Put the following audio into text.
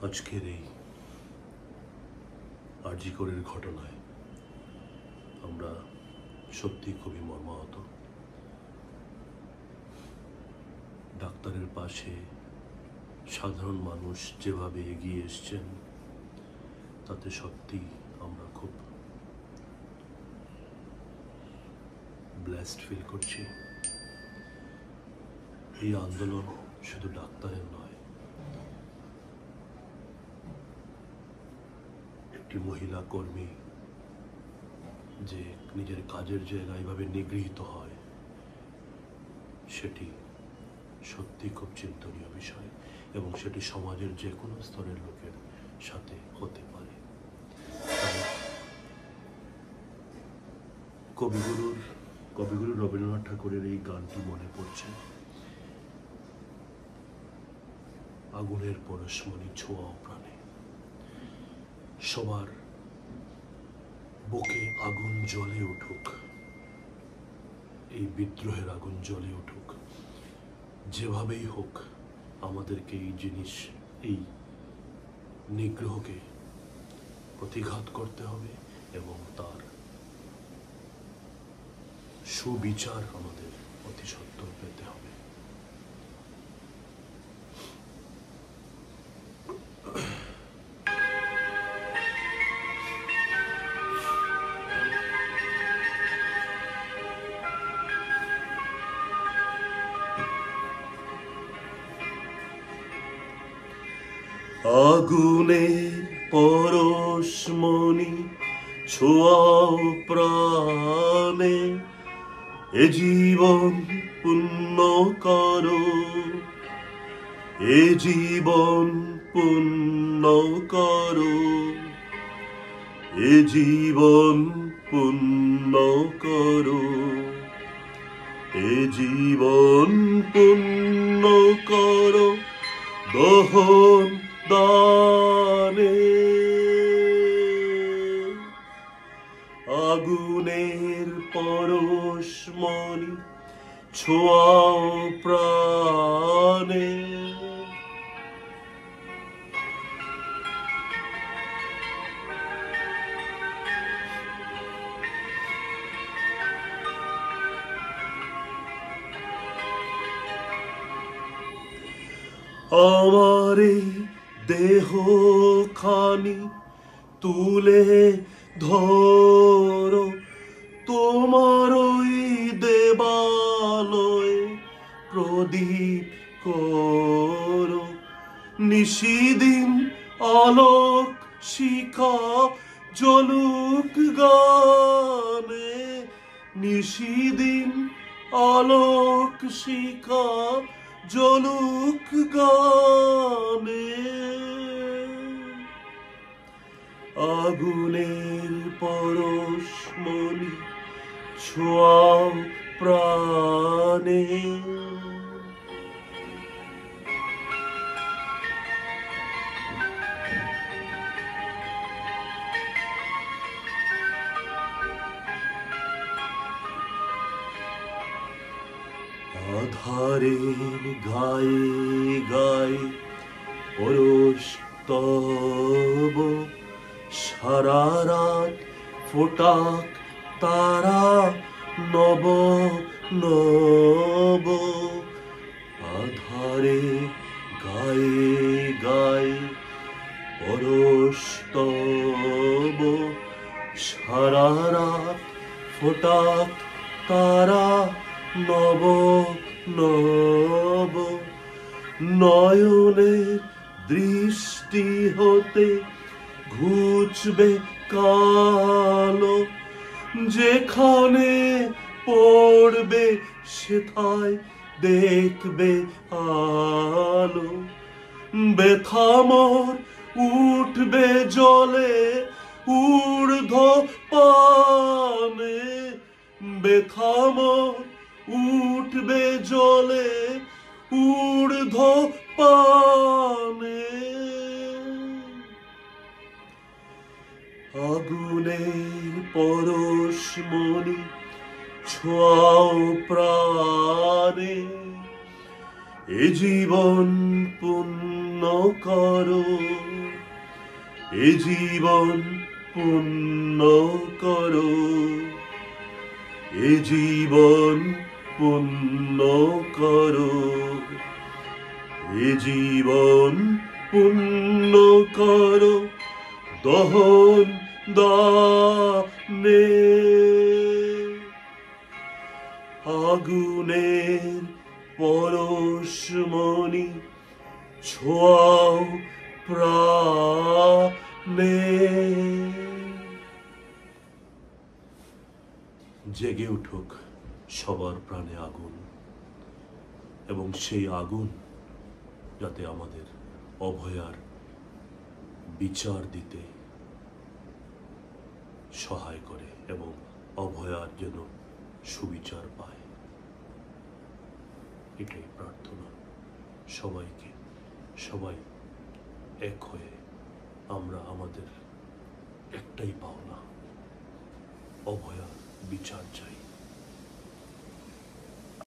আজকের এই আরজি করের ঘটনায় আমরা সত্যি খুবই মর্মাহত। ডাক্তারের পাশে সাধারণ মানুষ যেভাবে এগিয়ে এসছেন তাতে সত্যি আমরা খুব ব্লেসড ফিল করছি। এই আন্দোলন শুধু ডাক্তারের নয়, একটি মহিলা কর্মী যে নিজের কাজের জায়গায় এভাবে নিগৃহীত হয় সেটি সত্যি খুব চিন্তনীয় বিষয়, এবং সেটি সমাজের যে কোনো স্তরের লোকের সাথে হতে পারে। কবিগুরু রবীন্দ্রনাথ ঠাকুরের এই গানটি মনে পড়ছে, আগুনের পরশমণি ছোঁয়াও প্রাণে। সবার বুকে আগুন জ্বলে উঠুক, এই বিদ্রোহের আগুন জ্বলে উঠুক, যেভাবেই হোক আমাদেরকে এই জিনিস, এই নিগ্রহকে প্রতিঘাত করতে হবে এবং তার সুবিচার আমাদের অতি সত্বর পেতে হবে। আগুনের পরশমণি ছোঁয়াও প্রাণে, এ জীবন পুণ্য করো, এ জীবন পুণ্য করো, এ জীবন পুণ্য করো, এ জীবন পুণ্য করো দহন দানে। আগুনের পরশমণি ছোঁয়াও প্রাণে। আমারে দেহ খানি তুলে ধরো, তোমার ওই দেবালয়ে প্রদীপ করো, নিশিদিন আলোক শিখা জ্বলুক গানে, নিশিদিন আলোক শিখা জ্বলুক গানে। আগুনের পরশমণি ছোঁয়াও প্রাণে। আধারের গায়ে গায়ে পরশ তব, সারা রাত ফোটাক তারা নব নব। আধারে গায়ে গায়ে পরশ তব, সারা রাত ফোটাক তারা নব নব। নয়নের দৃষ্টি হতে ঘুচবে কালো, যেখানে পড়বে সেথায় দেখবে আলো। ব্যথা মোর উঠবে জলে ঊর্ধ্ব পানে, ব্যথা মোর উঠবে জলে ঊর্ধ্ব পানে। আগুনের পরশমণি ছোঁয়াও প্রাণে, এ জীবন পুণ্য পূর্ণ করো, এ জীবন পূর্ণ করো, এ জীবন পূর্ণ করো, এ জীবন পূর্ণ করো, দহন দানে আগুনের পরশমণি ছোঁয়াও প্রাণে। জেগে উঠুক সবার প্রাণে আগুন, এবং সেই আগুন যাতে আমাদের অভয়ার বিচার দিতে সহায় করে এবং অভয়ার যেন সুবিচার পায়, এটাই প্রার্থনা। সবাই এক হয়ে আমরা আমাদের একটাই পাওনা, অভয়ার বিচার চাই।